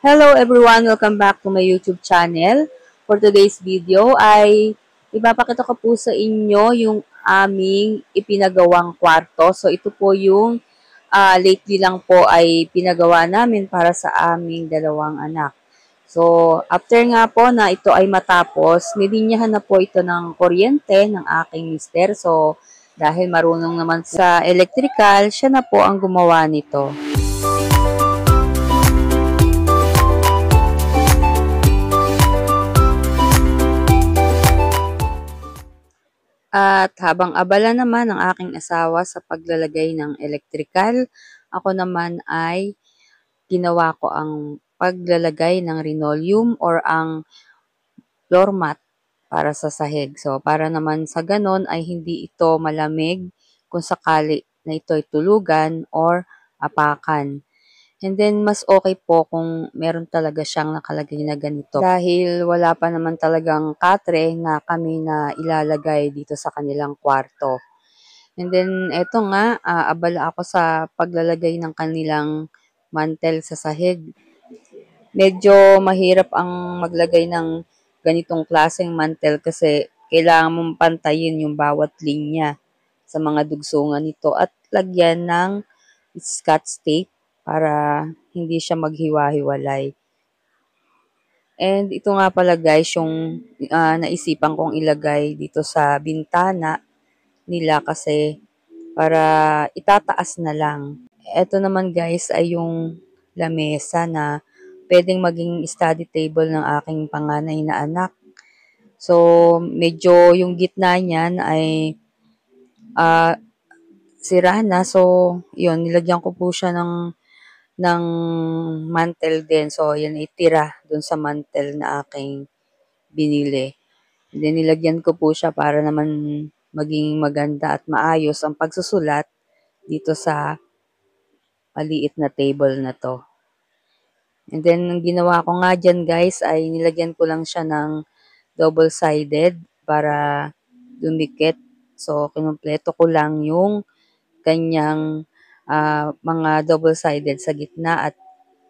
Hello everyone! Welcome back to my YouTube channel. For today's video ay ipapakita ko po sa inyo yung aming ipinagawang kwarto. So ito po yung lately lang po ay pinagawa namin para sa aming dalawang anak. So after nga po na ito ay matapos, nilinyahan na po ito ng kuryente ng aking mister. So dahil marunong naman sa electrical, siya na po ang gumawa nito. At habang abala naman ang aking asawa sa paglalagay ng electrical, ako naman ay ginawa ko ang paglalagay ng linoleum or ang floor mat para sa sahig. So, para naman sa ganon ay hindi ito malamig kung sakali na ito'y tulugan or apakan. And then, mas okay po kung meron talaga siyang nakalagay na ganito. Dahil wala pa naman talagang katre na kami na ilalagay dito sa kanilang kwarto. And then, eto nga, abala ako sa paglalagay ng kanilang mantel sa sahig. Medyo mahirap ang maglagay ng ganitong klaseng mantel kasi kailangan mong pantayin yung bawat linya sa mga dugsungan nito at lagyan ng Scotch tape para hindi siya maghiwa-hiwalay. And ito nga pala guys, yung naisipan kong ilagay dito sa bintana nila kasi para itataas na lang. Ito naman guys ay yung lamesa na pwedeng maging study table ng aking panganay na anak. So, medyo yung gitna niyan ay uh, sira na. So, yun, nilagyan ko po siya ng mantel din. So, yan itira dun sa mantel na aking binili. And then, nilagyan ko po siya para naman maging maganda at maayos ang pagsusulat dito sa maliit na table na to. And then, ang ginawa ko nga dyan guys ay nilagyan ko lang siya ng double-sided para dumikit. So, kinumpleto ko lang yung kanyang mga double-sided sa gitna at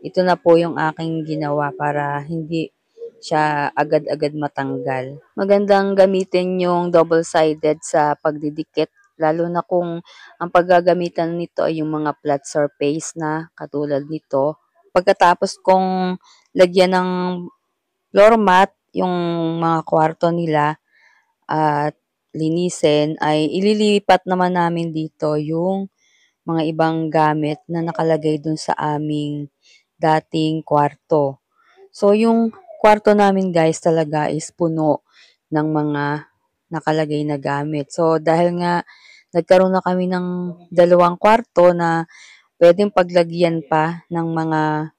ito na po yung aking ginawa para hindi siya agad-agad matanggal. Magandang gamitin yung double-sided sa pagdidikit, lalo na kung ang paggagamitan nito ay yung mga flat surface na katulad nito. Pagkatapos kong lagyan ng floor mat yung mga kwarto nila at linisin, ay ililipat naman namin dito yung mga ibang gamit na nakalagay dun sa aming dating kwarto. So, yung kwarto namin guys talaga is puno ng mga nakalagay na gamit. So, dahil nga nagkaroon na kami ng dalawang kwarto na pwedeng paglagyan pa ng mga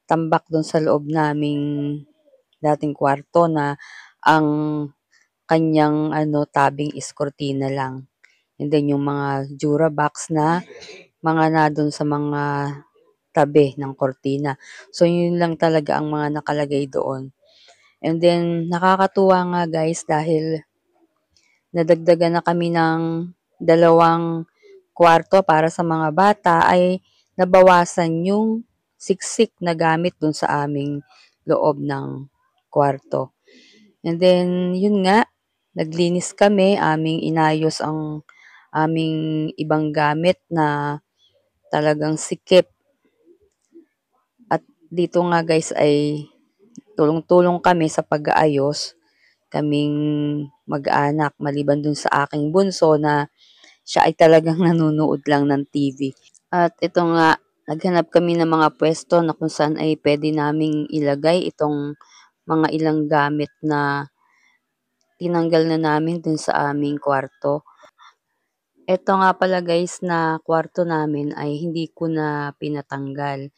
tambak dun sa loob naming dating kwarto na ang kanyang tabing is kortina lang. And then yung mga Durabox na mga na dun sa mga tabi ng kortina. So yun lang talaga ang mga nakalagay doon. And then nakakatuwa nga guys dahil nadagdagan na kami ng dalawang kwarto para sa mga bata ay nabawasan yung siksik na gamit dun sa aming loob ng kwarto. And then, yun nga, naglinis kami, aming inayos ang aming ibang gamit na talagang sikip. At dito nga guys ay tulong-tulong kami sa pag-aayos kaming mag-anak maliban dun sa aking bunso na siya ay talagang nanonood lang ng TV. At ito nga, naghanap kami ng mga pwesto na kung saan ay pwede naming ilagay itong mga ilang gamit na tinanggal na namin dun sa aming kwarto. Ito nga pala guys na kwarto namin ay hindi ko na pinatanggal.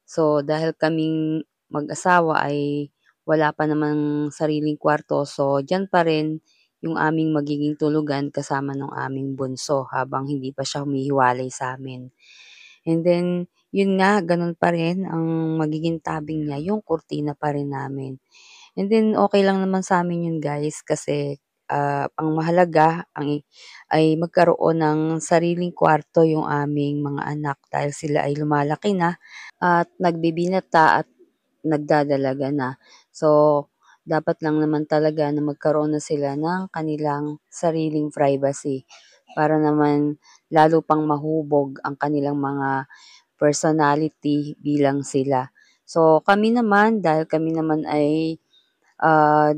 So, dahil kaming mag-asawa ay wala pa namang sariling kwarto. So, dyan pa rin yung aming magiging tulugan kasama ng aming bunso habang hindi pa siya humihiwalay sa amin. And then, yun nga, ganun pa rin ang magiging tabing niya, yung kurtina pa rin namin. And then, okay lang naman sa amin yun guys kasi ang mahalaga ay magkaroon ng sariling kwarto yung aming mga anak dahil sila ay lumalaki na at nagbibinata at nagdadalaga na. So, dapat lang naman talaga na magkaroon na sila ng kanilang sariling privacy para naman lalo pang mahubog ang kanilang mga personality bilang sila. So, kami naman, dahil kami naman ay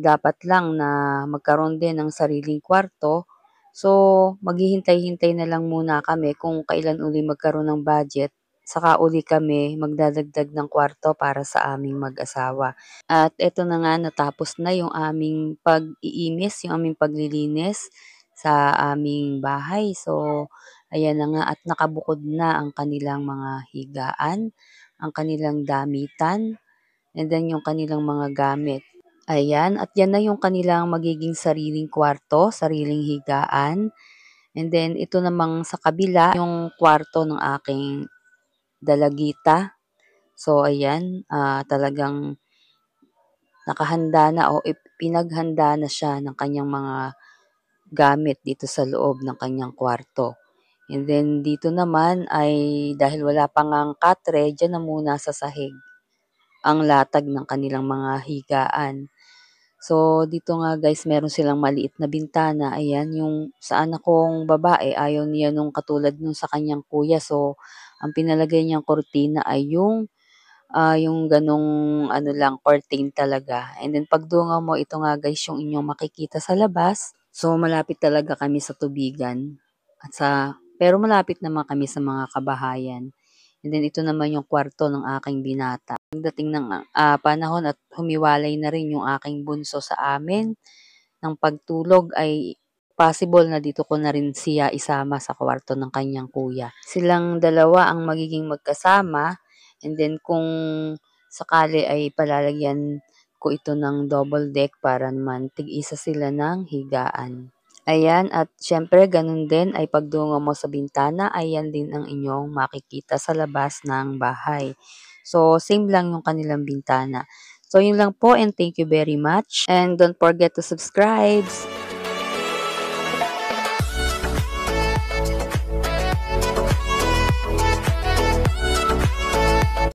dapat lang na magkaroon din ng sariling kwarto. So, maghihintay-hintay na lang muna kami kung kailan uli magkaroon ng budget, saka uli kami magdadagdag ng kwarto para sa aming mag-asawa. At eto na nga, natapos na yung aming pag-iinis, yung aming paglilinis sa aming bahay. So, ayan na nga at nakabukod na ang kanilang mga higaan, ang kanilang damitan, and then yung kanilang mga gamit. Ayan, at yan na yung kanilang magiging sariling kwarto, sariling higaan. And then ito namang sa kabila, yung kwarto ng aking dalagita. So ayan, talagang nakahanda na o pinaghanda na siya ng kanyang mga gamit dito sa loob ng kanyang kwarto. And then dito naman ay dahil wala pa ngang katre, diyan na muna sa sahig ang latag ng kanilang mga higaan. So, dito nga guys, meron silang maliit na bintana. Ayan, yung sa anak kong babae, ayaw niya nung katulad nung sa kanyang kuya. So, ang pinalagay niyang kurtina ay yung ganong ano lang, curtain talaga. And then, pagdungaw mo, ito nga guys, yung inyong makikita sa labas. So, malapit talaga kami sa tubigan. Pero malapit naman kami sa mga kabahayan. And then, ito naman yung kwarto ng aking binata. Pagdating ng panahon at humiwalay na rin yung aking bunso sa amin ng pagtulog ay possible na dito ko na rin siya isama sa kwarto ng kanyang kuya. Silang dalawa ang magiging magkasama, and then kung sakali ay palalagyan ko ito ng double deck para naman tig-isa sila ng higaan. Ayan, at syempre ganun din ay pagdungo mo sa bintana, ayan din ang inyong makikita sa labas ng bahay. So, same lang yung kanilang bintana. So, yun lang po and thank you very much. And don't forget to subscribe.